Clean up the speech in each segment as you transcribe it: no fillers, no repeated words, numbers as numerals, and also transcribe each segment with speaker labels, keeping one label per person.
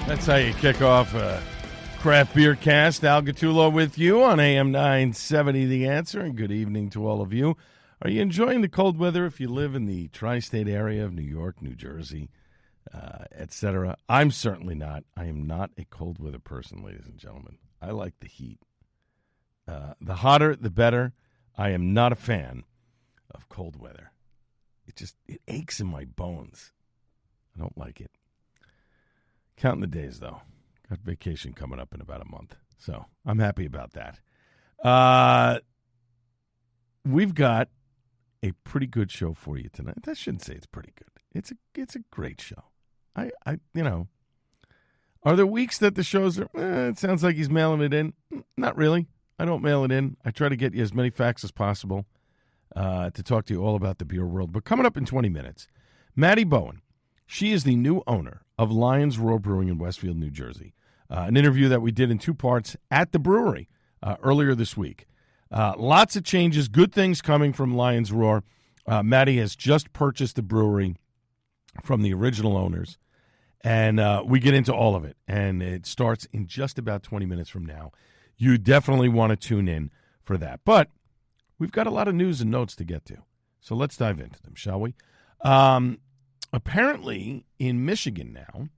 Speaker 1: That's how you kick off a craft beer cast. Al Gattullo with you on AM 970 The Answer, and good evening to all of you. Are you enjoying the cold weather if you live in the tri-state area of New York, New Jersey, etc.? I'm certainly not. I am not a cold weather person, ladies and gentlemen. I like the heat. The hotter, the better. I am not a fan of cold weather. It aches in my bones. I don't like it. Counting the days, though. Got vacation coming up in about a month, so I'm happy about that. We've got a pretty good show for you tonight. I shouldn't say it's pretty good. It's a great show. Are there weeks that the shows are, it sounds like he's mailing it in? Not really. I don't mail it in. I try to get you as many facts as possible to talk to you all about the beer world. But coming up in 20 minutes, Maddie Bowen. She is the new owner of Lions Roar Brewing in Westfield, New Jersey. An interview that we did in two parts at the brewery earlier this week. Lots of changes, good things coming from Lions Roar. Maddie has just purchased the brewery from the original owners, and we get into all of it. And it starts in just about 20 minutes from now. You definitely want to tune in for that. But we've got a lot of news and notes to get to. So let's dive into them, shall we? Apparently, in Michigan now,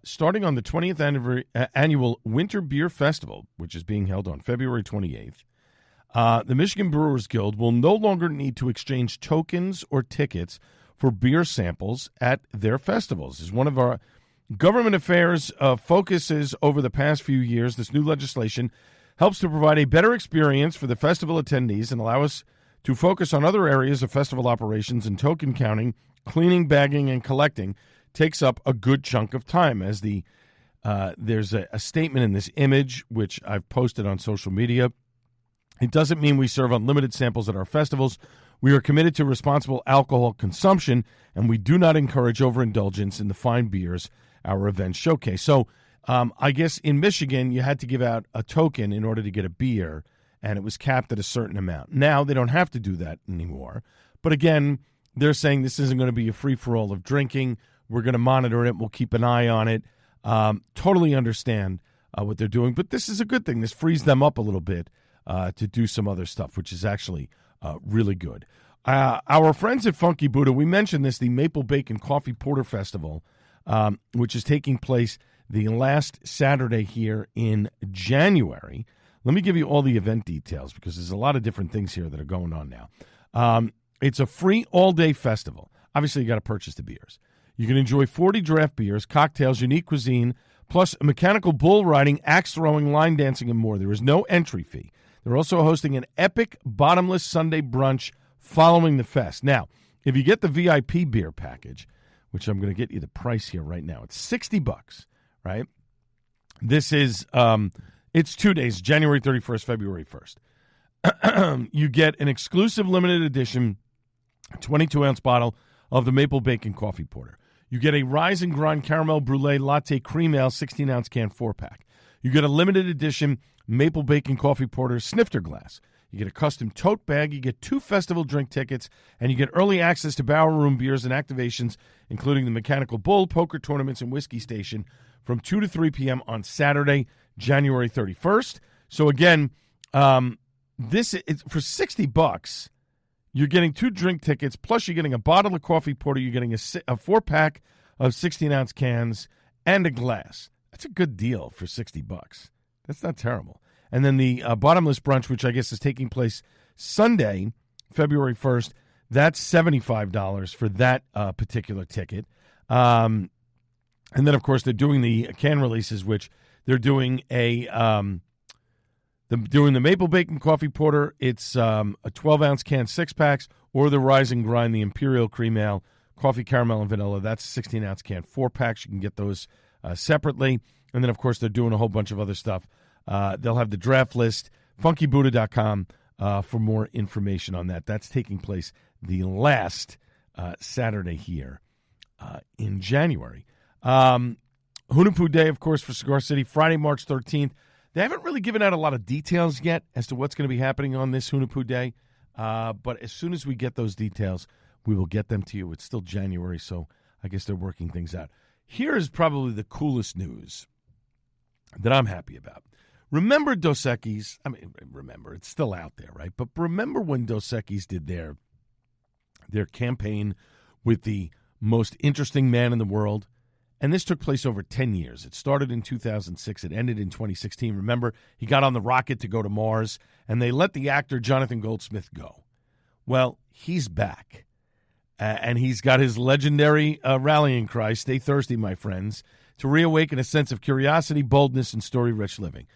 Speaker 1: starting on the 20th annual Winter Beer Festival, which is being held on February 28th, the Michigan Brewers Guild will no longer need to exchange tokens or tickets for beer samples at their festivals. As one of our government affairs focuses over the past few years, this new legislation helps to provide a better experience for the festival attendees and allow us to focus on other areas of festival operations, and token counting, cleaning, bagging, and collecting takes up a good chunk of time. As there's a statement in this image, which I've posted on social media. It doesn't mean we serve unlimited samples at our festivals. We are committed to responsible alcohol consumption, and we do not encourage overindulgence in the fine beers our events showcase. So I guess in Michigan, you had to give out a token in order to get a beer, and it was capped at a certain amount. Now they don't have to do that anymore. But again, they're saying this isn't going to be a free-for-all of drinking. We're going to monitor it. We'll keep an eye on it. Totally understand what they're doing. But this is a good thing. This frees them up a little bit to do some other stuff, which is actually really good. Our friends at Funky Buddha, we mentioned this, the Maple Bacon Coffee Porter Festival, which is taking place the last Saturday here in January. Let me give you all the event details because there's a lot of different things here that are going on now. It's a free all-day festival. Obviously, you got to purchase the beers. You can enjoy 40 draft beers, cocktails, unique cuisine, plus mechanical bull riding, axe throwing, line dancing, and more. There is no entry fee. They're also hosting an epic bottomless Sunday brunch following the fest. Now, if you get the VIP beer package, which I'm going to get you the price here right now, it's $60, right? This is, it's 2 days, January 31st, February 1st. You get an exclusive limited edition 22-ounce bottle of the Maple Bacon Coffee Porter. You get a Rise and Grind Caramel Brulee Latte Cream Ale 16-ounce can 4-pack. You get a limited edition Maple Bacon Coffee Porter snifter glass. You get a custom tote bag. You get 2 festival drink tickets, and you get early access to Bower Room beers and activations, including the Mechanical Bull, poker tournaments, and whiskey station from 2 to 3 p.m. on Saturday, January 31st. So again, this is for $60. You're getting 2 drink tickets, plus you're getting a bottle of coffee porter. You're getting a 4-pack of 16-ounce cans and a glass. That's a good deal for $60. That's not terrible. And then the bottomless brunch, which I guess is taking place Sunday, February 1st, that's $75 for that particular ticket. And then, of course, they're doing the can releases, which they're doing doing the Maple Bacon Coffee Porter. It's a 12-ounce can 6-packs, or the Rise and Grind, the Imperial Cream Ale, Coffee Caramel and Vanilla. That's a 16-ounce can 4-packs. You can get those separately. And then, of course, they're doing a whole bunch of other stuff. They'll have the draft list, funkybuddha.com, for more information on that. That's taking place the last Saturday here in January. Hunapoo Day, of course, for Cigar City, Friday, March 13th. They haven't really given out a lot of details yet as to what's going to be happening on this Hunapoo Day. But as soon as we get those details, we will get them to you. It's still January, so I guess they're working things out. Here is probably the coolest news that I'm happy about. Remember Dos Equis? I mean, remember, it's still out there, right? But remember when Dos Equis did their campaign with the most interesting man in the world? And this took place over 10 years. It started in 2006. It ended in 2016. Remember, he got on the rocket to go to Mars, and they let the actor Jonathan Goldsmith go. Well, he's back. And he's got his legendary rallying cry, "Stay thirsty, my friends," to reawaken a sense of curiosity, boldness, and story-rich living.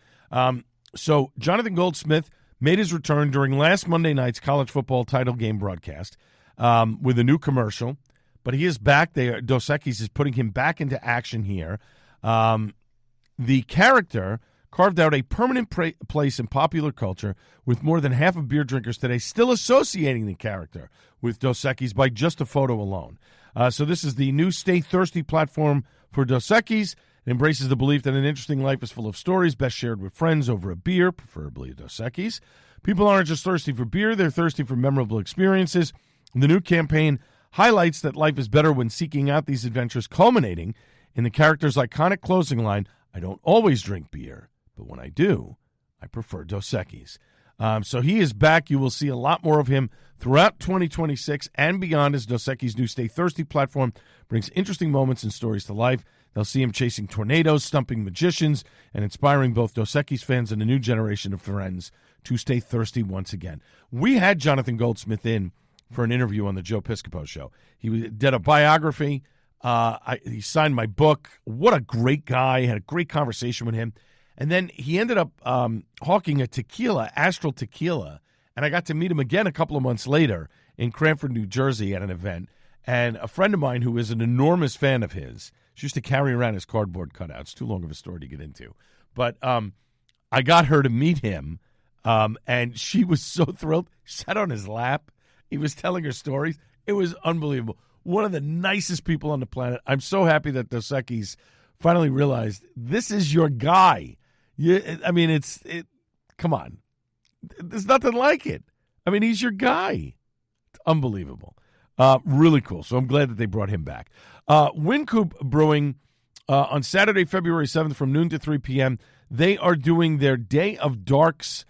Speaker 1: So Jonathan Goldsmith made his return during last Monday night's college football title game broadcast with a new commercial. But he is back. Dos Equis is putting him back into action here. The character carved out a permanent place in popular culture, with more than half of beer drinkers today still associating the character with Dos Equis by just a photo alone. So this is the new Stay Thirsty platform for Dos Equis. It embraces the belief that an interesting life is full of stories best shared with friends over a beer, preferably a Dos Equis. People aren't just thirsty for beer, they're thirsty for memorable experiences. The new campaign highlights that life is better when seeking out these adventures, culminating in the character's iconic closing line, "I don't always drink beer, but when I do, I prefer Dos Equis." So he is back. You will see a lot more of him throughout 2026 and beyond as Dos Equis' new Stay Thirsty platform brings interesting moments and stories to life. They'll see him chasing tornadoes, stumping magicians, and inspiring both Dos Equis fans and a new generation of friends to stay thirsty once again. We had Jonathan Goldsmith in for an interview on the Joe Piscopo Show. He did a biography. He signed my book. What a great guy. Had a great conversation with him. And then he ended up hawking a tequila, Astral Tequila, and I got to meet him again a couple of months later in Cranford, New Jersey at an event. And a friend of mine who is an enormous fan of his, she used to carry around his cardboard cutouts. Too long of a story to get into. But I got her to meet him, and she was so thrilled. She sat on his lap. He was telling her stories. It was unbelievable. One of the nicest people on the planet. I'm so happy that Dos Equis finally realized this is your guy. Come on. There's nothing like it. I mean, he's your guy. It's unbelievable. Really cool. So I'm glad that they brought him back. Wincoop Brewing on Saturday, February 7th from noon to 3 p.m. They are doing their Day of Darks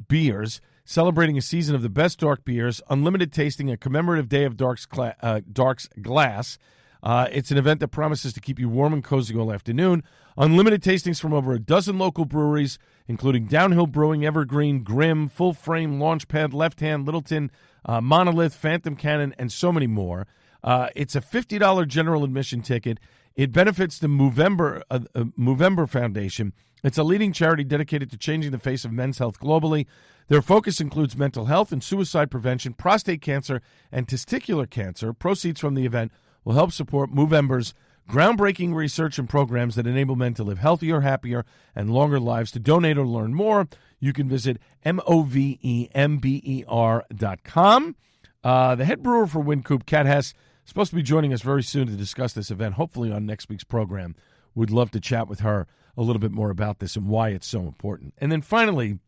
Speaker 1: beers, celebrating a season of the best dark beers, unlimited tasting, a commemorative Day of Darks glass. It's an event that promises to keep you warm and cozy all afternoon. Unlimited tastings from over a dozen local breweries, including Downhill Brewing, Evergreen, Grimm, Full Frame, Launchpad, Left Hand, Littleton, Monolith, Phantom Cannon, and so many more. It's a $50 general admission ticket. It benefits the Movember Foundation. It's a leading charity dedicated to changing the face of men's health globally. Their focus includes mental health and suicide prevention, prostate cancer, and testicular cancer. Proceeds from the event will help support Movember's groundbreaking research and programs that enable men to live healthier, happier, and longer lives. To donate or learn more, you can visit movember.com. The head brewer for Wincoop, Kat Hess, is supposed to be joining us very soon to discuss this event, hopefully on next week's program. Would love to chat with her a little bit more about this and why it's so important. And then finally,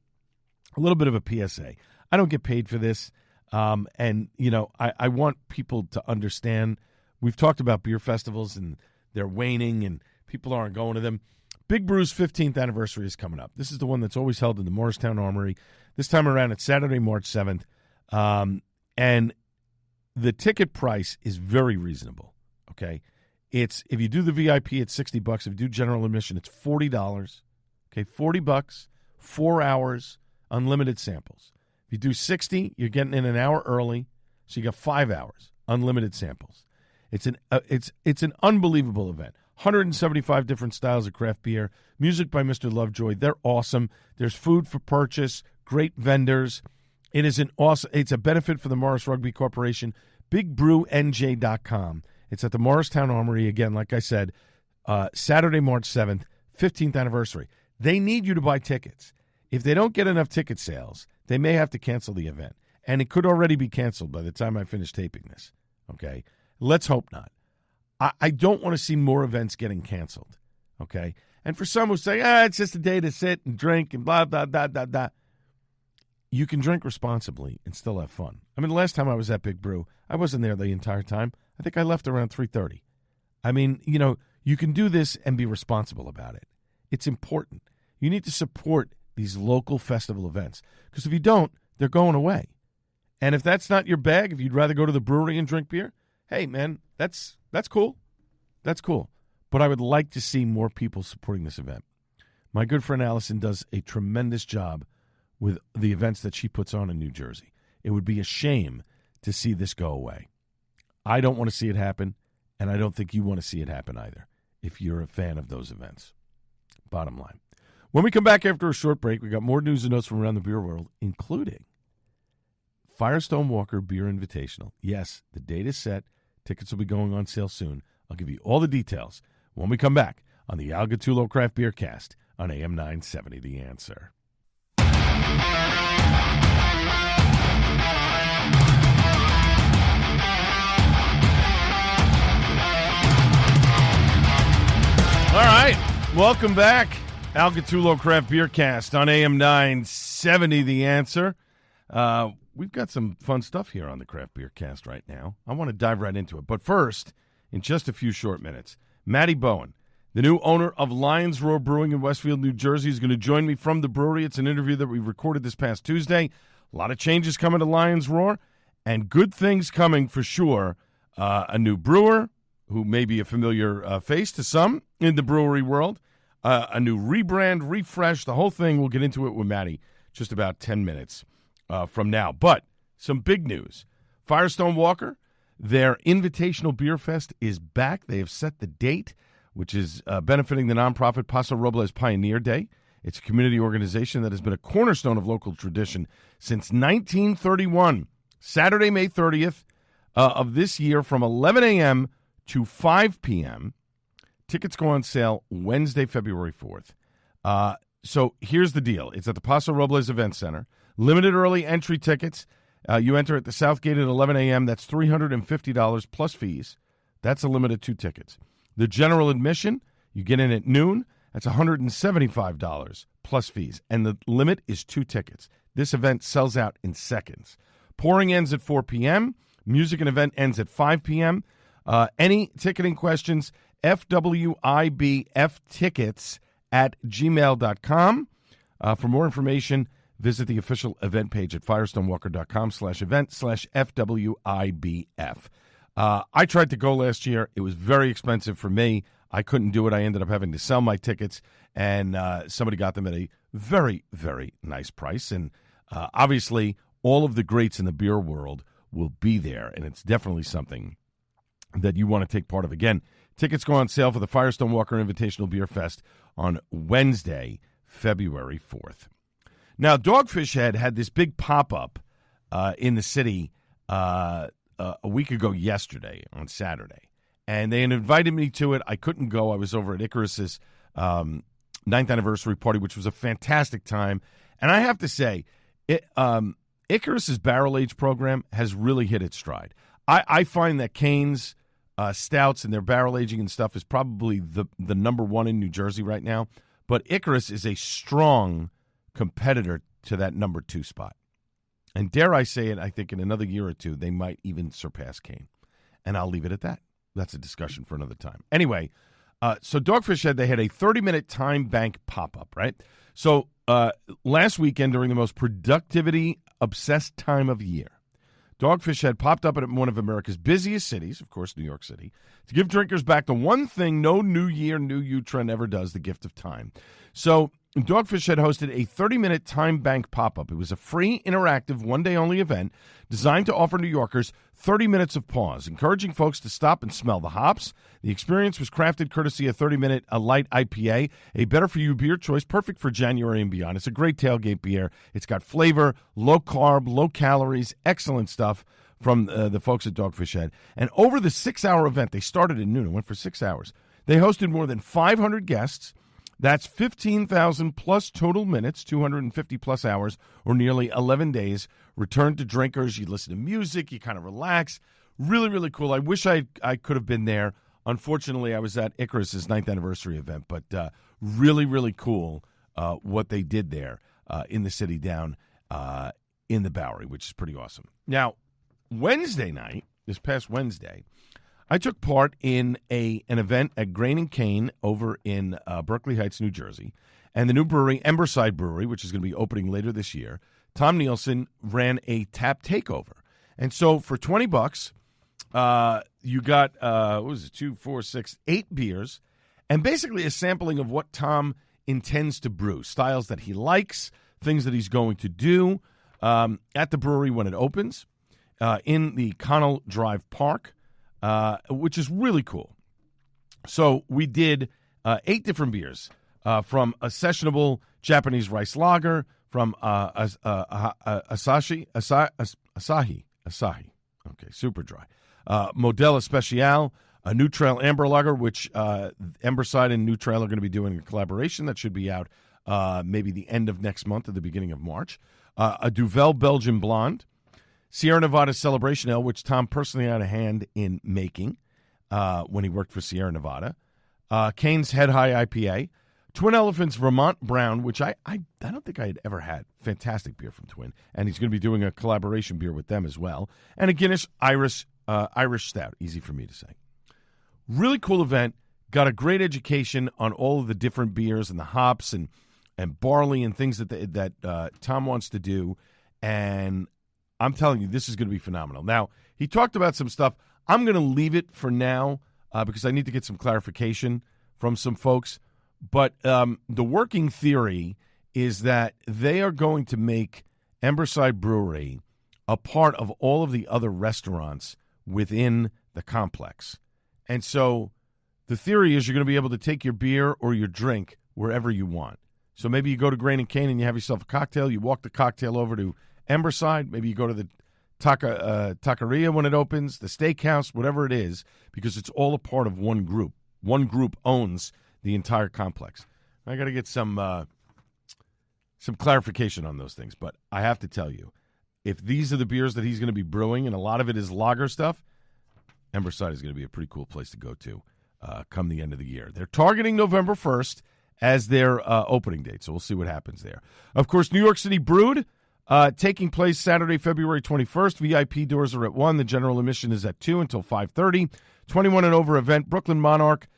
Speaker 1: a little bit of a PSA. I don't get paid for this, and, I want people to understand. We've talked about beer festivals, and they're waning, and people aren't going to them. Big Brew's 15th anniversary is coming up. This is the one that's always held in the Morristown Armory. This time around, it's Saturday, March 7th, and the ticket price is very reasonable, okay? If you do the VIP, it's $60. If you do general admission, it's $40, okay? $40, 4 hours, unlimited samples. If you do 60, you're getting in an hour early, so you got 5 hours, unlimited samples. It's an unbelievable event. 175 different styles of craft beer. Music by Mr. Lovejoy. They're awesome. There's food for purchase. Great vendors. It's a benefit for the Morris Rugby Corporation. BigBrewNJ.com. It's at the Morristown Armory again. Like I said, Saturday, March 7th, 15th anniversary. They need you to buy tickets. If they don't get enough ticket sales, they may have to cancel the event, and it could already be canceled by the time I finish taping this. Okay. Let's hope not. I don't want to see more events getting canceled, okay? And for some who say, it's just a day to sit and drink and blah, blah, blah, blah, blah. You can drink responsibly and still have fun. I mean, the last time I was at Big Brew, I wasn't there the entire time. I think I left around 3:30. I mean, you You can do this and be responsible about it. It's important. You need to support these local festival events because if you don't, they're going away. And if that's not your bag, if you'd rather go to the brewery and drink beer, hey, man, that's cool. That's cool. But I would like to see more people supporting this event. My good friend Allison does a tremendous job with the events that she puts on in New Jersey. It would be a shame to see this go away. I don't want to see it happen, and I don't think you want to see it happen either if you're a fan of those events. Bottom line. When we come back after a short break, we got more news and notes from around the beer world, including Firestone Walker Beer Invitational. Yes, the date is set. Tickets will be going on sale soon. I'll give you all the details when we come back on the Al Gattullo Craft Beer Cast on AM 970 The Answer. All right, welcome back. Al Gattullo Craft Beer Cast on AM 970 The Answer. We've got some fun stuff here on the Craft Beer Cast right now. I want to dive right into it. But first, in just a few short minutes, Matty Bowen, the new owner of Lions Roar Brewing in Westfield, New Jersey, is going to join me from the brewery. It's an interview that we recorded this past Tuesday. A lot of changes coming to Lions Roar, and good things coming for sure. A new brewer, who may be a familiar face to some in the brewery world, a new rebrand, refresh, the whole thing. We'll get into it with Matty just about 10 minutes from now. But some big news. Firestone Walker, their Invitational Beer Fest is back. They have set the date, which is benefiting the nonprofit Paso Robles Pioneer Day. It's a community organization that has been a cornerstone of local tradition since 1931. Saturday, May 30th of this year from 11 a.m. to 5 p.m. Tickets go on sale Wednesday, February 4th. So here's the deal. It's at the Paso Robles Event Center. Limited early entry tickets. You enter at the South Gate at 11 a.m. That's $350 plus fees. That's a limit of 2 tickets. The general admission, you get in at noon. That's $175 plus fees. And the limit is 2 tickets. This event sells out in seconds. Pouring ends at 4 p.m. Music and event ends at 5 p.m. Any ticketing questions, FWIBFtickets@gmail.com. For more information, visit the official event page at firestonewalker.com/event/FWIBF. I tried to go last year. It was very expensive for me. I couldn't do it. I ended up having to sell my tickets, and somebody got them at a very, very nice price. And obviously, all of the greats in the beer world will be there, and it's definitely something that you want to take part of. Again, tickets go on sale for the Firestone Walker Invitational Beer Fest on Wednesday, February 4th. Now, Dogfish Head had this big pop-up in the city a week ago yesterday on Saturday, and they had invited me to it. I couldn't go. I was over at Icarus's 9th anniversary party, which was a fantastic time. And I have to say, Icarus's barrel age program has really hit its stride. I find that Cane's stouts and their barrel aging and stuff is probably the number one in New Jersey right now. But Icarus is a strong competitor to that number 2 spot. And dare I say it, I think in another year or two, they might even surpass Cane. And I'll leave it at that. That's a discussion for another time. Anyway, so Dogfish Head, they had a 30-minute time bank pop-up, right? So last weekend, during the most productivity-obsessed time of year, Dogfish Head popped up at one of America's busiest cities, of course, New York City, to give drinkers back the one thing no New Year, New You trend ever does, the gift of time. So Dogfish Head hosted a 30-minute time bank pop-up. It was a free, interactive, one-day-only event designed to offer New Yorkers 30 minutes of pause, encouraging folks to stop and smell the hops. The experience was crafted courtesy of 30-minute light IPA, a better-for-you beer choice, perfect for January and beyond. It's a great tailgate beer. It's got flavor, low carb, low calories, excellent stuff from the folks at Dogfish Head. And over the 6-hour event, they started at noon and went for 6 hours. They hosted more than 500 guests. That's 15,000 plus total minutes, 250 plus hours, or nearly 11 days. Returned to drinkers. You listen to music. You kind of relax. Really, really cool. I wish I could have been there. Unfortunately, I was at Icarus's 9th anniversary event, but really, really cool what they did there in the city down in the Bowery, which is pretty awesome. Now, Wednesday night, this past Wednesday, I took part in an event at Grain and Cane over in Berkeley Heights, New Jersey, and the new brewery, Emberside Brewery, which is going to be opening later this year. Tom Nielsen ran a tap takeover, and so for $20, you got what was it? 2, 4, 6, 8 beers, and basically a sampling of what Tom intends to brew, styles that he likes, things that he's going to do at the brewery when it opens in the Connell Drive Park. Which is really cool. So we did 8 different beers from a sessionable Japanese rice lager, from Asahi. Okay, super dry. Modelo Especial, a New Trail Amber Lager, which Emberside and New Trail are going to be doing a collaboration that should be out maybe the end of next month or the beginning of March. A Duvel Belgian Blonde. Sierra Nevada Celebration Ale, which Tom personally had a hand in making when he worked for Sierra Nevada. Cane's Head High IPA. Twin Elephants Vermont Brown, which I don't think I had ever had. Fantastic beer from Twin. And he's going to be doing a collaboration beer with them as well. And a Guinness Irish Stout. Easy for me to say. Really cool event. Got a great education on all of the different beers and the hops and barley and things that Tom wants to do. And I'm telling you, this is going to be phenomenal. Now, he talked about some stuff. I'm going to leave it for now because I need to get some clarification from some folks. But the working theory is that they are going to make Emberside Brewery a part of all of the other restaurants within the complex. And so the theory is you're going to be able to take your beer or your drink wherever you want. So maybe you go to Grain and Cane and you have yourself a cocktail. You walk the cocktail over to Emberside, maybe you go to the taqueria when it opens, the steakhouse, whatever it is, because it's all a part of one group. One group owns the entire complex. I got to get some clarification on those things, but I have to tell you, if these are the beers that he's going to be brewing, and a lot of it is lager stuff, Emberside is going to be a pretty cool place to go to come the end of the year. They're targeting November 1st as their opening date, so we'll see what happens there. Of course, New York City Brewed, taking place Saturday, February 21st. VIP doors are at 1. The general admission is at 2 until 5:30. 21 and over event, Brooklyn Monarch,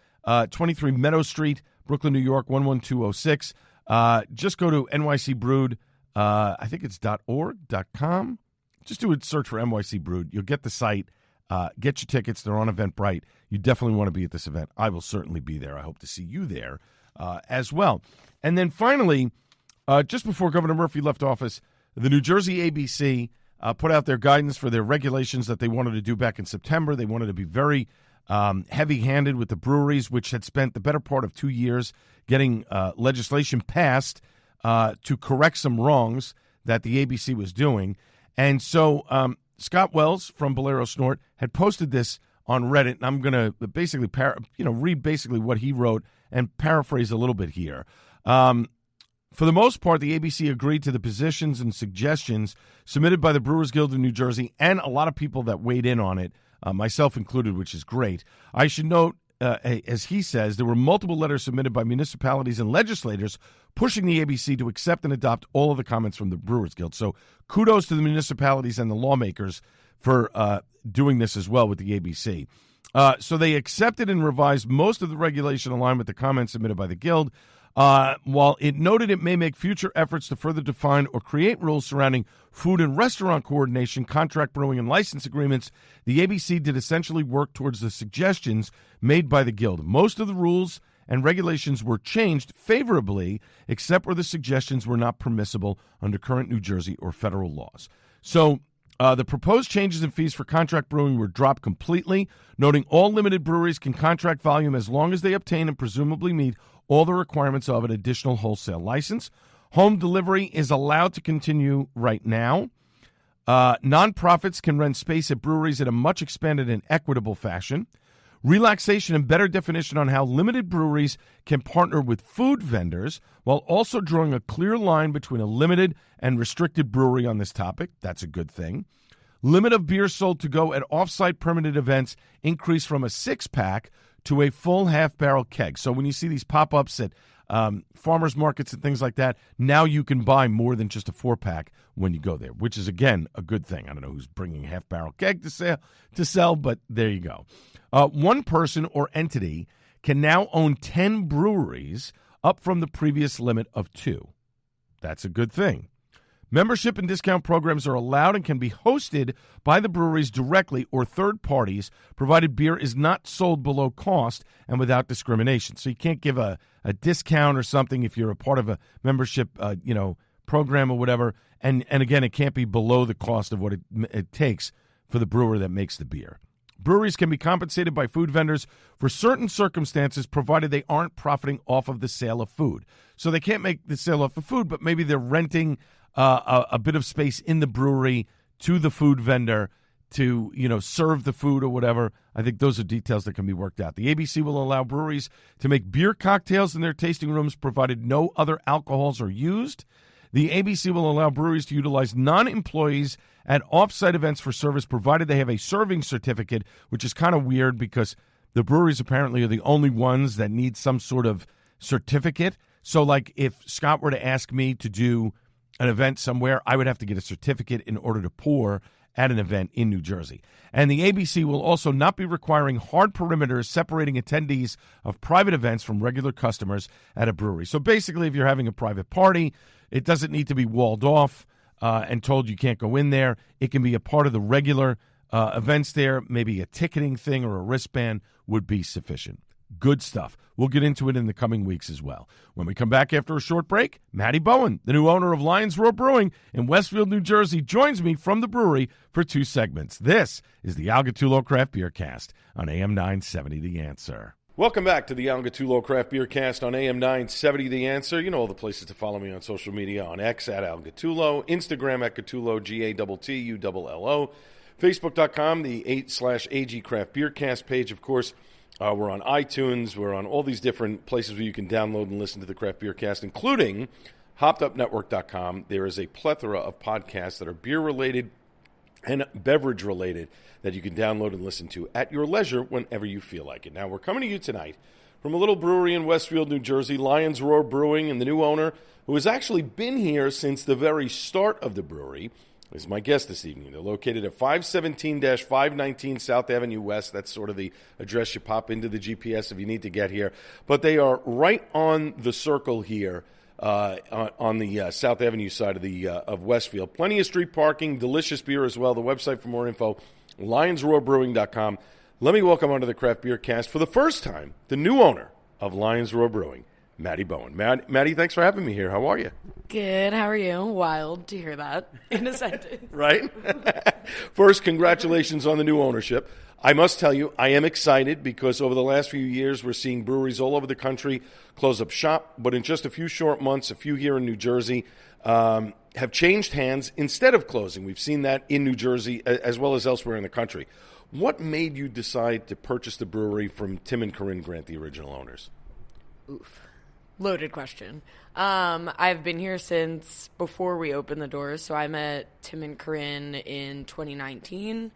Speaker 1: 23 Meadow Street, Brooklyn, New York, 11206. Just go to NYC Brewed. I think it's .org, .com. Just do a search for NYC Brewed. You'll get the site. Get your tickets. They're on Eventbrite. You definitely want to be at this event. I will certainly be there. I hope to see you there as well. And then finally, just before Governor Murphy left office, the New Jersey ABC put out their guidance for their regulations that they wanted to do back in September. They wanted to be very heavy-handed with the breweries, which had spent the better part of 2 years getting legislation passed to correct some wrongs that the ABC was doing. And so Scott Wells from Bolero Snort had posted this on Reddit, and I'm going to basically read basically what he wrote and paraphrase a little bit here. For the most part, the ABC agreed to the positions and suggestions submitted by the Brewers Guild of New Jersey and a lot of people that weighed in on it, myself included, which is great. I should note, as he says, there were multiple letters submitted by municipalities and legislators pushing the ABC to accept and adopt all of the comments from the Brewers Guild. So kudos to the municipalities and the lawmakers for doing this as well with the ABC. So they accepted and revised most of the regulation aligned with the comments submitted by the Guild. While it noted it may make future efforts to further define or create rules surrounding food and restaurant coordination, contract brewing, and license agreements, the ABC did essentially work towards the suggestions made by the Guild. Most of the rules and regulations were changed favorably, except where the suggestions were not permissible under current New Jersey or federal laws. So the proposed changes in fees for contract brewing were dropped completely, noting all limited breweries can contract volume as long as they obtain and presumably meet all the requirements of an additional wholesale license. Home delivery is allowed to continue right now. Nonprofits can rent space at breweries in a much expanded and equitable fashion. Relaxation and better definition on how limited breweries can partner with food vendors while also drawing a clear line between a limited and restricted brewery on this topic. That's a good thing. Limit of beer sold to go at off-site permitted events increased from a 6-pack to a full half-barrel keg. So when you see these pop-ups at farmers markets and things like that. Now you can buy more than just a 4-pack when you go there, which is, again, a good thing. I don't know who's bringing a half-barrel keg to sell, but there you go. One person or entity can now own 10 breweries, up from the previous limit of 2. That's a good thing. Membership and discount programs are allowed and can be hosted by the breweries directly or third parties, provided beer is not sold below cost and without discrimination. So you can't give a discount or something if you're a part of a membership program or whatever. And again, it can't be below the cost of what it takes for the brewer that makes the beer. Breweries can be compensated by food vendors for certain circumstances, provided they aren't profiting off of the sale of food. So they can't make the sale off of food, but maybe they're renting a bit of space in the brewery to the food vendor to, serve the food or whatever. I think those are details that can be worked out. The ABC will allow breweries to make beer cocktails in their tasting rooms, provided no other alcohols are used. The ABC will allow breweries to utilize non-employees at off-site events for service, provided they have a serving certificate, which is kind of weird because the breweries apparently are the only ones that need some sort of certificate. So, like, if Scott were to ask me to do an event somewhere, I would have to get a certificate in order to pour at an event in New Jersey. And the ABC will also not be requiring hard perimeters separating attendees of private events from regular customers at a brewery. So basically, if you're having a private party, it doesn't need to be walled off and told you can't go in there. It can be a part of the regular events there. Maybe a ticketing thing or a wristband would be sufficient. Good stuff. We'll get into it in the coming weeks as well. When we come back after a short break, Maddie Bowen, the new owner of Lions Roar Brewing in Westfield, New Jersey, joins me from the brewery for 2 segments. This is the Al Gattullo Craft Beer Cast on AM 970 The Answer. Welcome back to the Al Gattullo Craft Beer Cast on AM 970 The Answer. You know all the places to follow me on social media, on X at Al Gattullo, Instagram at Gattullo, Gattullo, Facebook.com, the 8/AG Craft Beer Cast page, of course. We're on iTunes. We're on all these different places where you can download and listen to the Craft Beer Cast, including HoppedUpNetwork.com. There is a plethora of podcasts that are beer-related and beverage-related that you can download and listen to at your leisure whenever you feel like it. Now, we're coming to you tonight from a little brewery in Westfield, New Jersey, Lions Roar Brewing, and the new owner, who has actually been here since the very start of the brewery, is my guest this evening. They're located at 517-519 South Avenue West. That's sort of the address you pop into the GPS if you need to get here. But they are right on the circle here on the South Avenue side of Westfield. Plenty of street parking, delicious beer as well. The website for more info, lionsroarbrewing.com. Let me welcome onto the Craft Beer Cast for the first time the new owner of Lions Roar Brewing, Maddie Bowen. Maddie, thanks for having me here. How are you?
Speaker 2: Good. How are you? Wild to hear that in a sentence.
Speaker 1: Right? First, congratulations on the new ownership. I must tell you, I am excited because over the last few years, we're seeing breweries all over the country close up shop, but in just a few short months, a few here in New Jersey, have changed hands instead of closing. We've seen that in New Jersey as well as elsewhere in the country. What made you decide to purchase the brewery from Tim and Corinne Grant, the original owners?
Speaker 2: Oof. Loaded question. I've been here since before we opened the doors. So I met Tim and Corinne in 2019,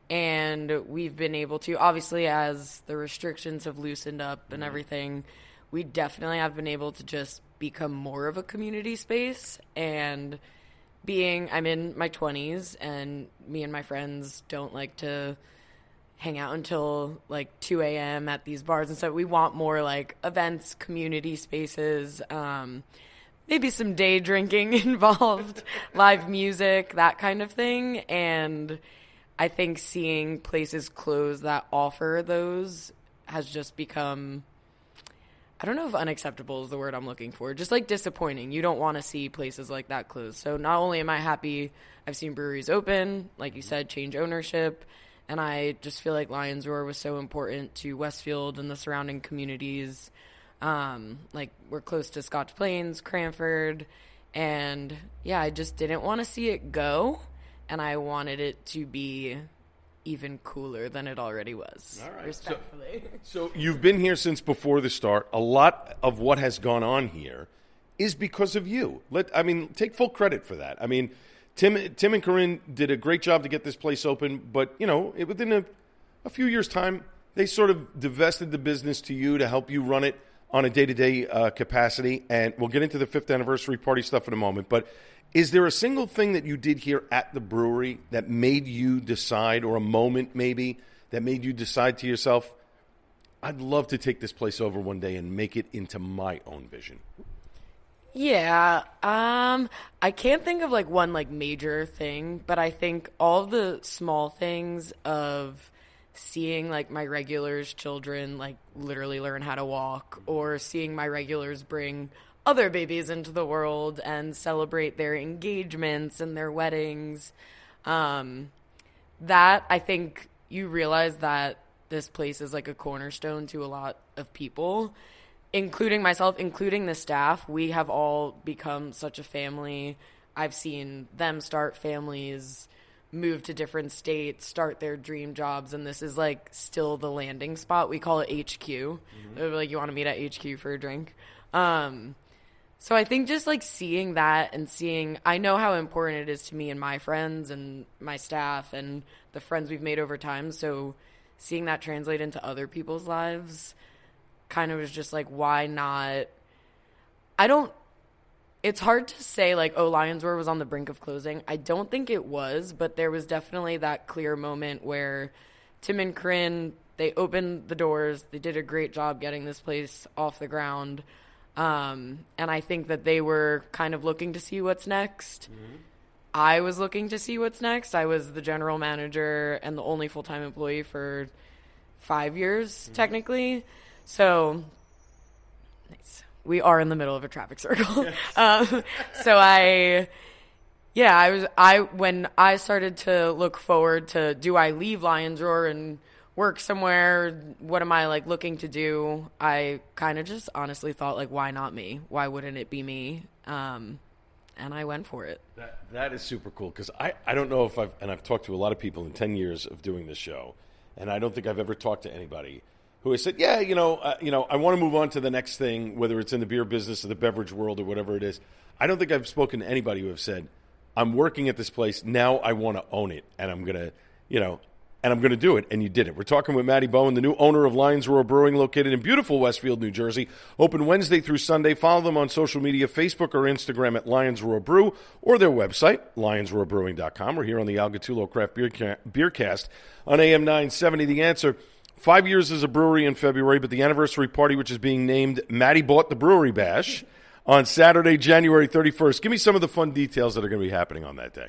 Speaker 2: and we've been able to, obviously, as the restrictions have loosened up and everything, we definitely have been able to just become more of a community space. And I'm in my 20s, and me and my friends don't like to hang out until like 2 a.m. at these bars and stuff. We want more like events, community spaces, maybe some day drinking involved, live music, that kind of thing. And I think seeing places close that offer those has just become, I don't know if unacceptable is the word I'm looking for, just like disappointing. You don't want to see places like that close. So not only am I happy I've seen breweries open, like you said, change ownership, and I just feel like Lions Roar was so important to Westfield and the surrounding communities. Like, we're close to Scotch Plains, Cranford, and, yeah, I just didn't want to see it go, and I wanted it to be even cooler than it already was,
Speaker 1: all right.
Speaker 2: Respectfully.
Speaker 1: So you've been here since before the start. A lot of what has gone on here is because of you. Take full credit for that. I mean, Tim and Corinne did a great job to get this place open, but, within a few years' time, they sort of divested the business to you to help you run it on a day-to-day capacity, and we'll get into the 5th anniversary party stuff in a moment, but is there a single thing that you did here at the brewery that made you decide, or a moment maybe, that made you decide to yourself, I'd love to take this place over one day and make it into my own vision?
Speaker 2: Yeah, I can't think of like one like major thing, but I think all the small things of seeing like my regulars' children like literally learn how to walk, or seeing my regulars bring other babies into the world and celebrate their engagements and their weddings. That I think you realize that this place is like a cornerstone to a lot of people, including myself, including the staff. We have all become such a family. I've seen them start families, move to different states, start their dream jobs, and this is like still the landing spot. We call it HQ. They're like, you want to meet at HQ for a drink? So I think just like seeing that and seeing, I know how important it is to me and my friends and my staff and the friends we've made over time. So seeing that translate into other people's lives kind of was just like, why not? It's hard to say like, oh, Lions Roar was on the brink of closing. I don't think it was, but there was definitely that clear moment where Tim and Corinne, they opened the doors. They did a great job getting this place off the ground. And I think that they were kind of looking to see what's next. Mm-hmm. I was looking to see what's next. I was the general manager and the only full-time employee for 5 years, technically. So, nice. We are in the middle of a traffic circle. When I started to look forward to, do I leave Lions Roar and work somewhere? What am I like looking to do? I kind of just honestly thought like, why not me? Why wouldn't it be me? And I went for it.
Speaker 1: That is super cool, because I don't know if I've talked to a lot of people in 10 years of doing this show, and I don't think I've ever talked to anybody who has said, yeah, I want to move on to the next thing, whether it's in the beer business or the beverage world or whatever it is. I don't think I've spoken to anybody who have said, I'm working at this place, now I want to own it, and I'm going to do it, and you did it. We're talking with Maddie Bowen, the new owner of Lions Roar Brewing, located in beautiful Westfield, New Jersey. Open Wednesday through Sunday. Follow them on social media, Facebook or Instagram at Lions Roar Brew, or their website, lionsroarbrewing.com. We're here on the Al Gattullo Craft Beer Cast on AM 970. The Answer, 5 years as a brewery in February, but the anniversary party, which is being named Maddie Bought the Brewery Bash, on Saturday, January 31st. Give me some of the fun details that are going to be happening on that day.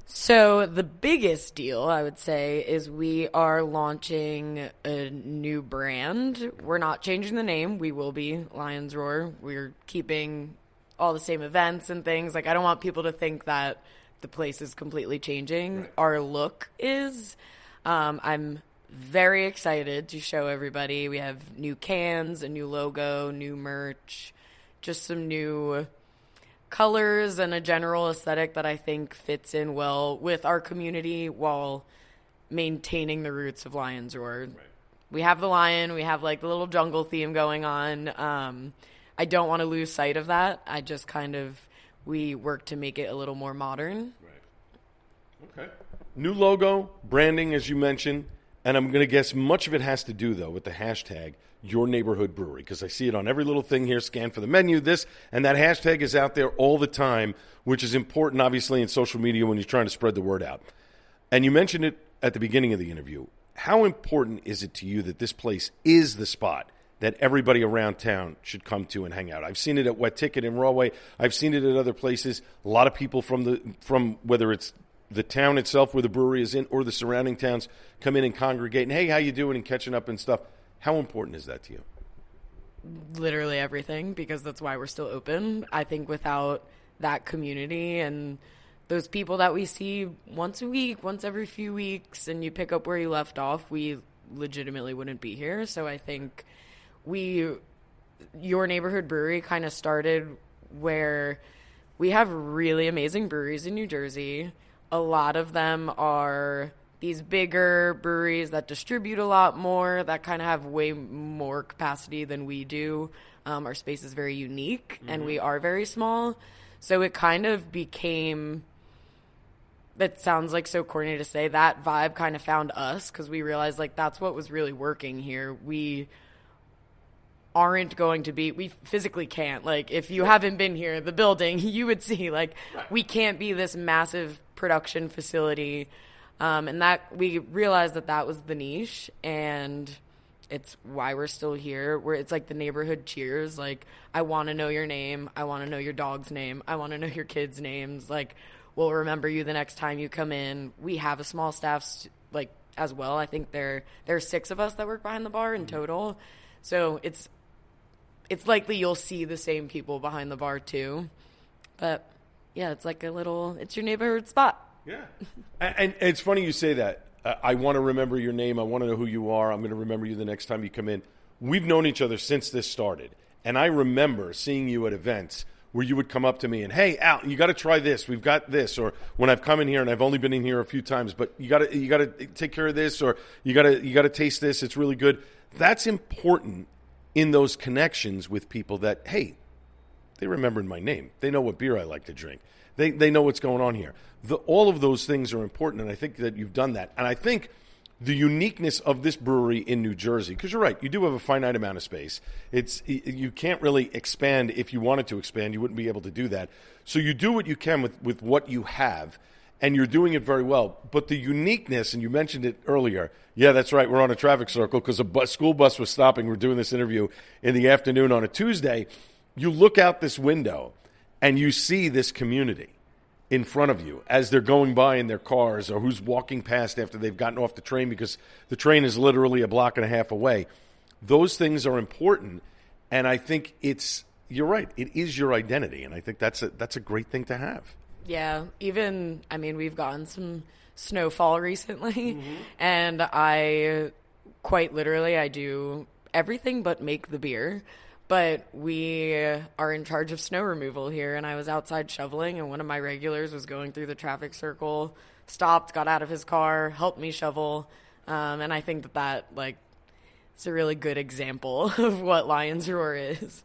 Speaker 2: So the biggest deal, I would say, is we are launching a new brand. We're not changing the name. We will be Lions Roar. We're keeping all the same events and things. Like, I don't want people to think that the place is completely changing. Right. Our look is. I'm very excited to show everybody. We have new cans, a new logo, new merch, just some new colors and a general aesthetic that I think fits in well with our community while maintaining the roots of Lions Roar. Right. We have the lion, we have like the little jungle theme going on. I don't want to lose sight of that. I just we work to make it a little more modern.
Speaker 1: Right. Okay. New logo, branding, as you mentioned, and I'm going to guess much of it has to do, though, with the hashtag Your Neighborhood Brewery, because I see it on every little thing here, scan for the menu, this, and that hashtag is out there all the time, which is important, obviously, in social media when you're trying to spread the word out. And you mentioned it at the beginning of the interview. How important is it to you that this place is the spot that everybody around town should come to and hang out? I've seen it at Wet Ticket in Rahway. I've seen it at other places. A lot of people from whether it's the town itself where the brewery is in or the surrounding towns come in and congregate and, hey, how you doing, and catching up and stuff. How important is that to you?
Speaker 2: Literally everything, because that's why we're still open. I think without that community and those people that we see once a week, once every few weeks, and you pick up where you left off, we legitimately wouldn't be here. So I think Your Neighborhood Brewery kind of started where we have really amazing breweries in New Jersey. A lot of them are these bigger breweries that distribute a lot more, that kind of have way more capacity than we do. Our space is very unique, and we are very small. So it kind of became, that sounds like so corny to say, that vibe kind of found us, because we realized like that's what was really working here. aren't going to be, we physically can't. Like, if you haven't been here, the building, you would see, like, we can't be this massive production facility. And that we realized that was the niche, and it's why we're still here. It's like the neighborhood cheers. Like, I want to know your name. I want to know your dog's name. I want to know your kids' names. Like, we'll remember you the next time you come in. We have a small staff, like, as well. I think there are 6 of us that work behind the bar in total. So it's likely you'll see the same people behind the bar too. But yeah, it's like it's your neighborhood spot.
Speaker 1: Yeah. And it's funny you say that. I want to remember your name. I want to know who you are. I'm going to remember you the next time you come in. We've known each other since this started. And I remember seeing you at events where you would come up to me and, hey, Al, you got to try this. We've got this. Or when I've come in here, and I've only been in here a few times, but you got to take care of this, or you got to taste this. It's really good. That's important in those connections with people that, hey, they remembered my name. They know what beer I like to drink. They know what's going on here. All of those things are important, and I think that you've done that. And I think the uniqueness of this brewery in New Jersey, because you're right, you do have a finite amount of space. You can't really expand. If you wanted to expand, you wouldn't be able to do that. So you do what you can with what you have, and you're doing it very well. But the uniqueness, and you mentioned it earlier, yeah, that's right, we're on a traffic circle because a school bus was stopping. We're doing this interview in the afternoon on a Tuesday. You look out this window, and you see this community in front of you as they're going by in their cars, or who's walking past after they've gotten off the train because the train is literally a block and a half away. Those things are important, and I think you're right, it is your identity, and I think that's a great thing to have.
Speaker 2: Yeah, we've gotten some snowfall recently, and I quite literally, I do everything but make the beer. But we are in charge of snow removal here, and I was outside shoveling, and one of my regulars was going through the traffic circle, stopped, got out of his car, helped me shovel, and I think that it's a really good example of what Lions Roar is.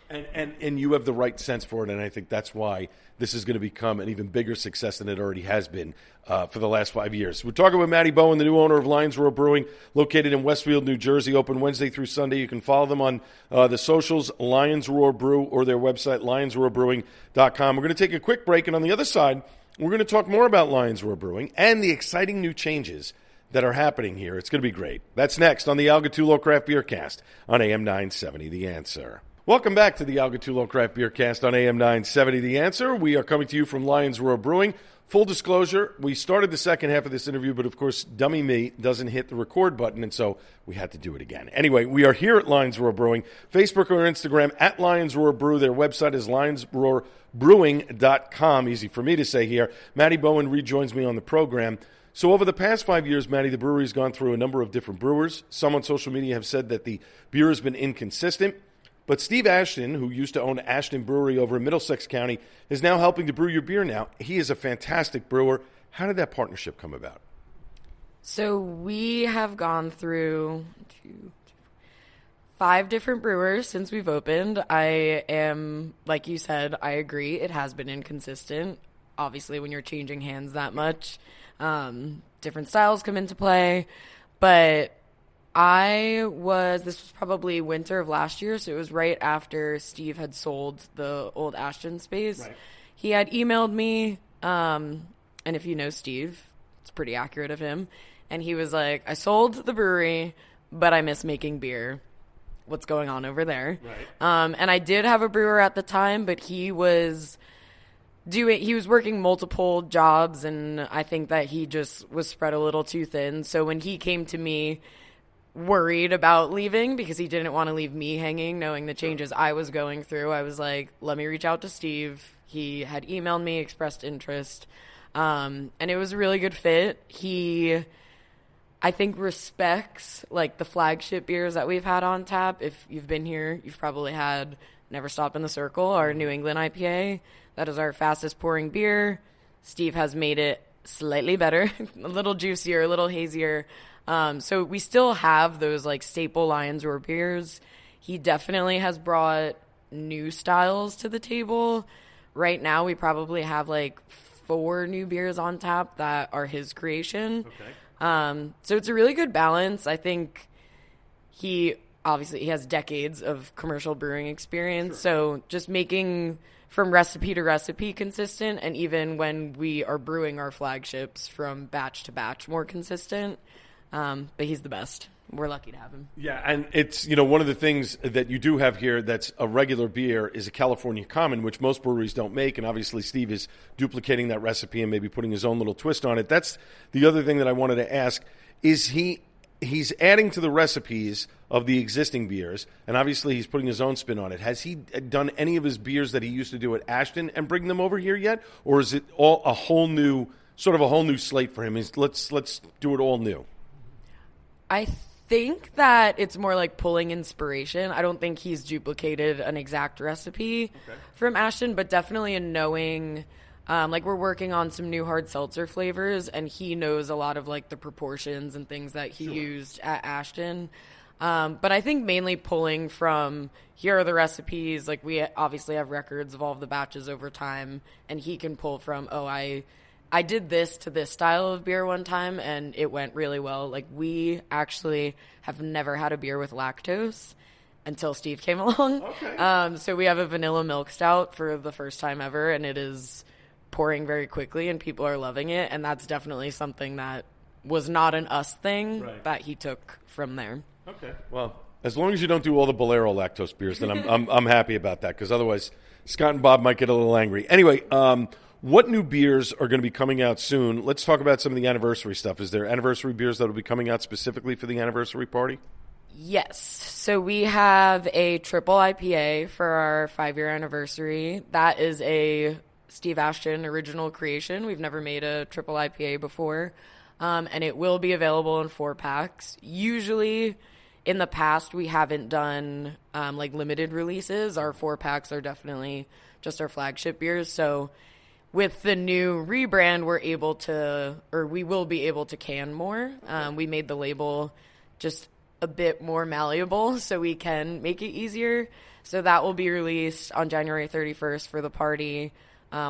Speaker 1: And you have the right sense for it, and I think that's why this is going to become an even bigger success than it already has been for the last 5 years. We're talking with Maddie Bowen, the new owner of Lions Roar Brewing, located in Westfield, New Jersey, open Wednesday through Sunday. You can follow them on the socials, Lions Roar Brew, or their website, lionsroarbrewing.com. We're going to take a quick break, and on the other side, we're going to talk more about Lions Roar Brewing and the exciting new changes that are happening here. It's going to be great. That's next on the Al Gattullo Craft Beer Cast on AM 970, The Answer. Welcome back to the Al Gattullo Craft Beer Cast on AM 970, The Answer. We are coming to you from Lions Roar Brewing. Full disclosure, we started the second half of this interview, but of course, dummy me doesn't hit the record button, and so we had to do it again. Anyway, we are here at Lions Roar Brewing. Facebook or Instagram, at Lions Roar Brew. Their website is lionsroarbrewing.com. Easy for me to say here. Maddie Bowen rejoins me on the program. So over the past 5 years, Maddie, the brewery has gone through a number of different brewers. Some on social media have said that the beer has been inconsistent. But Steve Ashton, who used to own Ashton Brewery over in Middlesex County, is now helping to brew your beer now. He is a fantastic brewer. How did that partnership come about?
Speaker 2: So we have gone through 5 different brewers since we've opened. I am, like you said, I agree, it has been inconsistent. Obviously, when you're changing hands that much, different styles come into play. But this was probably winter of last year, so it was right after Steve had sold the old Ashton space. Right. He had emailed me, and if you know Steve, it's pretty accurate of him, and he was like, I sold the brewery, but I miss making beer. What's going on over there? Right. And I did have a brewer at the time, but he was working multiple jobs, and I think that he just was spread a little too thin. So when he came to me worried about leaving because he didn't want to leave me hanging, knowing the changes I was going through, I was like, let me reach out to Steve. He had emailed me, expressed interest, and it was a really good fit. He, I think, respects the flagship beers that we've had on tap. If you've been here, you've probably had Never Stop in the Circle, our New England IPA. That is our fastest pouring beer. Steve has made it slightly better, a little juicier, a little hazier. So we still have those staple Lions Roar beers. He definitely has brought new styles to the table. Right now we probably have 4 new beers on tap that are his creation. Okay. So it's a really good balance. I think he obviously he has decades of commercial brewing experience. So just making from recipe to recipe consistent, and even when we are brewing our flagships from batch to batch more consistent. But he's the best. We're lucky to have him.
Speaker 1: Yeah, and it's, one of the things that you do have here that's a regular beer is a California Common, which most breweries don't make, and obviously Steve is duplicating that recipe and maybe putting his own little twist on it. That's the other thing that I wanted to ask. Is he's adding to the recipes of the existing beers, and obviously he's putting his own spin on it. Has he done any of his beers that he used to do at Ashton and bring them over here yet? Or is it all a whole new slate for him? Let's do it all new.
Speaker 2: I think that it's more like pulling inspiration. I don't think he's duplicated an exact recipe from Ashton, but definitely in knowing, like we're working on some new hard seltzer flavors, and he knows a lot of like the proportions and things that he used at Ashton. But I think mainly pulling from, here are the recipes. Like we obviously have records of all of the batches over time, and he can pull from, I did this to this style of beer one time, and it went really well. Like, we actually have never had a beer with lactose until Steve came along.
Speaker 1: Okay.
Speaker 2: So we have a vanilla milk stout for the first time ever, and it is pouring very quickly, and people are loving it. And that's definitely something that was not an us thing that he took from there.
Speaker 1: Okay. Well, as long as you don't do all the Bolero lactose beers, then I'm happy about that, because otherwise Scott and Bob might get a little angry. Anyway, what new beers are going to be coming out soon? Let's talk about some of the anniversary stuff. Is there anniversary beers that will be coming out specifically for the anniversary party?
Speaker 2: Yes. So we have a triple IPA for our 5-year anniversary. That is a Steve Ashton original creation. We've never made a triple IPA before. And it will be available in 4-packs. Usually in the past, we haven't done like limited releases. Our 4-packs are definitely just our flagship beers. So with the new rebrand, we will be able to can more. We made the label just a bit more malleable so we can make it easier. So that will be released on January 31st for the party.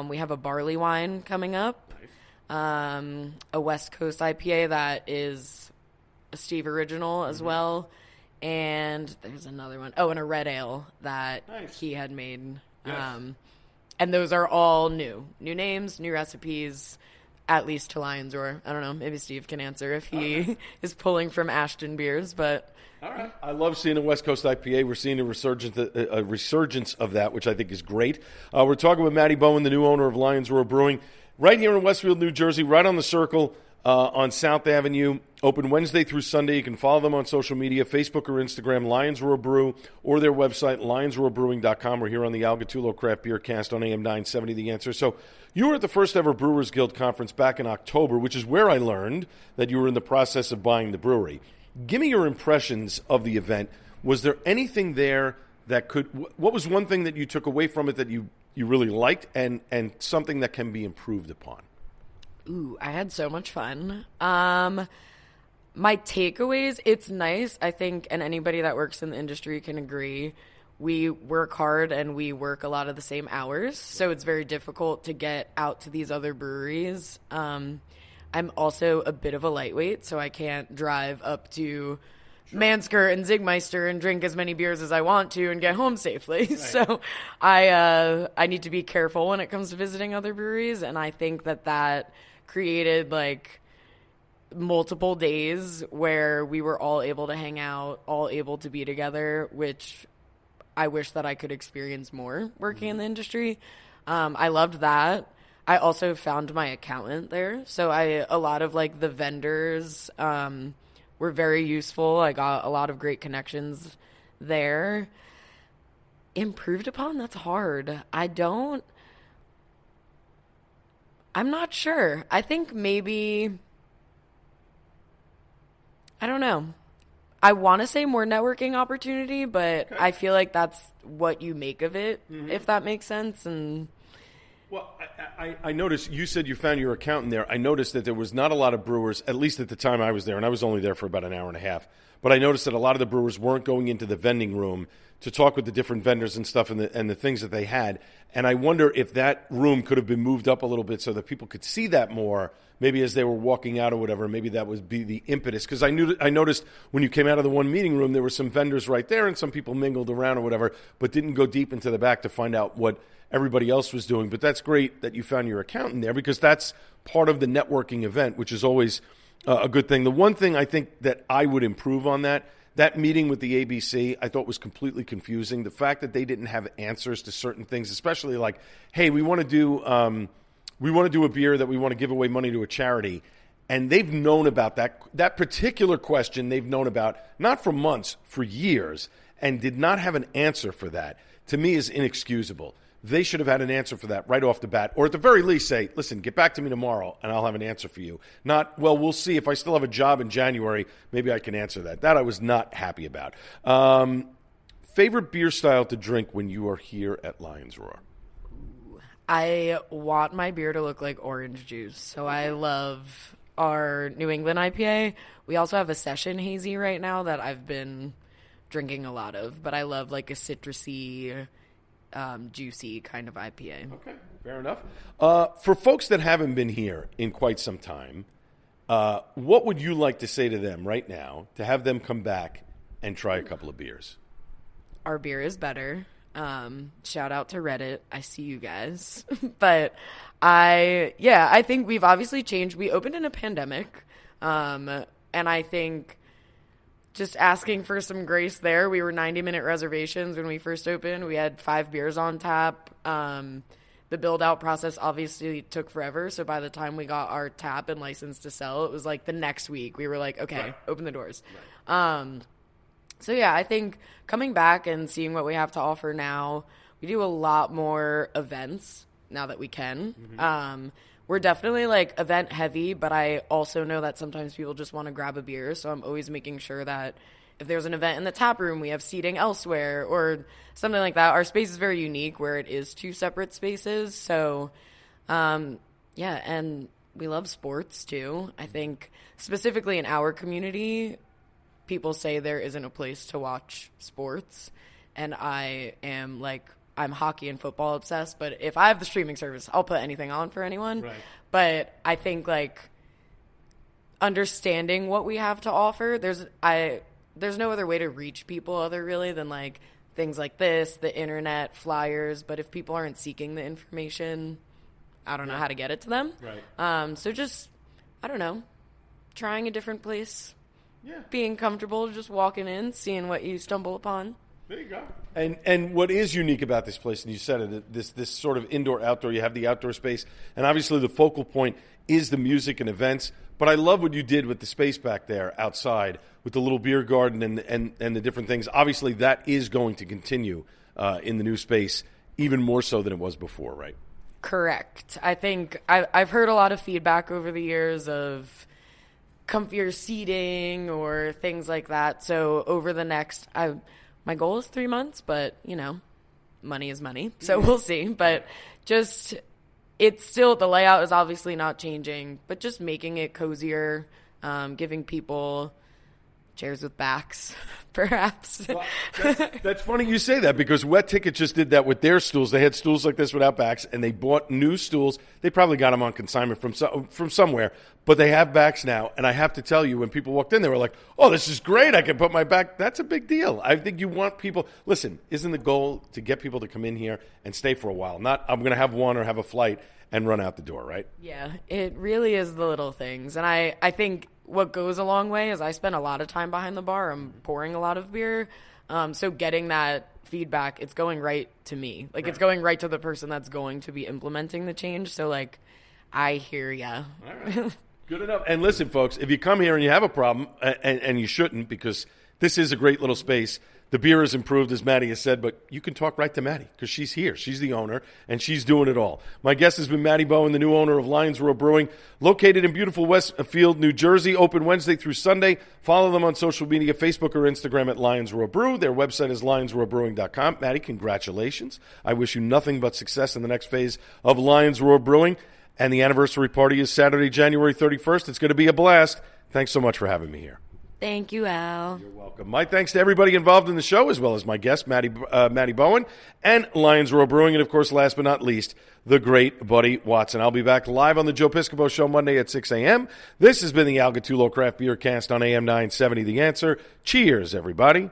Speaker 2: We have a barley wine coming up, a West Coast IPA that is a Steve original as well. And there's another one. Oh, and a red ale that he had made.
Speaker 1: Yes.
Speaker 2: And those are all new names, new recipes, at least to Lions Roar. I don't know. Maybe Steve can answer if he is pulling from Ashton beers, but.
Speaker 1: All right. I love seeing a West Coast IPA. We're seeing a resurgence of that, which I think is great. We're talking with Maddie Bowen, the new owner of Lions Roar Brewing, right here in Westfield, New Jersey, right on the Circle on South Avenue. Open Wednesday through Sunday. You can follow them on social media, Facebook or Instagram, Lions Roar Brew, or their website, lionsroarbrewing.com. We're here on the Al Gattulo Craft Beer Cast on AM 970, The Answer. So you were at the first ever Brewers Guild Conference back in October, which is where I learned that you were in the process of buying the brewery. Give me your impressions of the event. Was there anything there that what was one thing that you took away from it that you really liked, and something that can be improved upon?
Speaker 2: Ooh, I had so much fun. My takeaways, it's nice, I think, and anybody that works in the industry can agree, we work hard and we work a lot of the same hours, so it's very difficult to get out to these other breweries. I'm also a bit of a lightweight, so I can't drive up to Mansker and Zigmeister and drink as many beers as I want to and get home safely. Right. So I need to be careful when it comes to visiting other breweries, and I think that created like multiple days where we were all able to hang out, all able to be together, which I wish that I could experience more working in the industry. I loved that. I also found my accountant there. So a lot of like the vendors were very useful. I got a lot of great connections there. Improved upon? That's hard. I'm not sure. I think maybe, I don't know. I want to say more networking opportunity, but okay. I feel like that's what you make of it, if that makes sense. And
Speaker 1: well, I noticed you said you found your accountant there. I noticed that there was not a lot of brewers, at least at the time I was there, and I was only there for about an hour and a half. but I noticed that a lot of the brewers weren't going into the vending room to talk with the different vendors and stuff and the things that they had. And I wonder if that room could have been moved up a little bit so that people could see that more, maybe as they were walking out or whatever. Maybe that would be the impetus. Because I noticed when you came out of the one meeting room, there were some vendors right there and some people mingled around or whatever, but didn't go deep into the back to find out what everybody else was doing. But that's great that you found your accountant there, because that's part of the networking event, which is always a good thing. The one thing I think that I would improve on that meeting with the ABC, I thought was completely confusing. The fact that they didn't have answers to certain things, especially like, hey, we want to do a beer that we want to give away money to a charity, and they've known about that particular question. They've known about not for months, for years, and did not have an answer for that. To me, is inexcusable. They should have had an answer for that right off the bat, or at the very least say, listen, get back to me tomorrow and I'll have an answer for you. Not, well, we'll see. If I still have a job in January, maybe I can answer that. That I was not happy about. Favorite beer style to drink when you are here at Lions Roar?
Speaker 2: I want my beer to look like orange juice, so I love our New England IPA. We also have a Session Hazy right now that I've been drinking a lot of, but I love like a citrusy, juicy kind of IPA.
Speaker 1: Okay, fair enough. For folks that haven't been here in quite some time, what would you like to say to them right now to have them come back and try a couple of beers?
Speaker 2: Our beer is better. Shout out to Reddit. I see you guys. But I think we've obviously changed. We opened in a pandemic. And I think just asking for some grace there. We were 90-minute reservations when we first opened. We had 5 beers on tap. The build-out process obviously took forever, so by the time we got our tap and license to sell, it was like the next week. We were like, okay, right. Open the doors. Right. So, yeah, I think coming back and seeing what we have to offer now, we do a lot more events now that we can. Mm-hmm. We're definitely, like, event-heavy, but I also know that sometimes people just want to grab a beer, so I'm always making sure that if there's an event in the tap room, we have seating elsewhere or something like that. Our space is very unique where it is 2 separate spaces. So, and we love sports, too. I think specifically in our community, people say there isn't a place to watch sports, and I am, like, I'm hockey and football obsessed, but if I have the streaming service, I'll put anything on for anyone. Right. But I think, like, understanding what we have to offer, there's no other way to reach people other really than, like, things like this, the internet, flyers. But if people aren't seeking the information, I don't know how to get it to them. Right. So just, I don't know, trying a different place. Yeah. Being comfortable, just walking in, seeing what you stumble upon.
Speaker 1: There you go. And what is unique about this place, and you said it, this sort of indoor-outdoor, you have the outdoor space, and obviously the focal point is the music and events. But I love what you did with the space back there outside with the little beer garden and the different things. Obviously, that is going to continue in the new space, even more so than it was before, right?
Speaker 2: Correct. I think I've heard a lot of feedback over the years of comfier seating or things like that. So over the next, my goal is 3 months, but, you know, money is money. So we'll see. But just, it's still, the layout is obviously not changing, but just making it cozier, giving people chairs with backs, perhaps. Well,
Speaker 1: that's funny you say that, because Wet Ticket just did that with their stools. They had stools like this without backs, and they bought new stools. They probably got them on consignment from somewhere, but they have backs now. And I have to tell you, when people walked in, they were like, oh, this is great. I can put my back. That's a big deal. I think you want people. Listen, isn't the goal to get people to come in here and stay for a while? Not I'm going to have one or have a flight and run out the door, right?
Speaker 2: Yeah, it really is the little things. And I think what goes a long way is I spend a lot of time behind the bar. I'm pouring a lot of beer. So getting that feedback, it's going right to me. Like, It's going right to the person that's going to be implementing the change. So, like, I hear ya.
Speaker 1: All right. Good enough. And listen, folks, if you come here and you have a problem, and you shouldn't, because this is a great little space. The beer is improved, as Maddie has said, but you can talk right to Maddie because she's here. She's the owner, and she's doing it all. My guest has been Maddie Bowen, the new owner of Lions Roar Brewing, located in beautiful Westfield, New Jersey, open Wednesday through Sunday. Follow them on social media, Facebook or Instagram at Lions Roar Brew. Their website is lionsroarbrewing.com. Maddie, congratulations. I wish you nothing but success in the next phase of Lions Roar Brewing. And the anniversary party is Saturday, January 31st. It's going to be a blast. Thanks so much for having me here.
Speaker 2: Thank you, Al.
Speaker 1: You're welcome. My thanks to everybody involved in the show, as well as my guest, Maddie Bowen, and Lions Row Brewing, and, of course, last but not least, the great Buddy Watson. I'll be back live on the Joe Piscopo Show Monday at 6 a.m. This has been the Al Gattulo Craft Beer Cast on AM 970 The Answer. Cheers, everybody.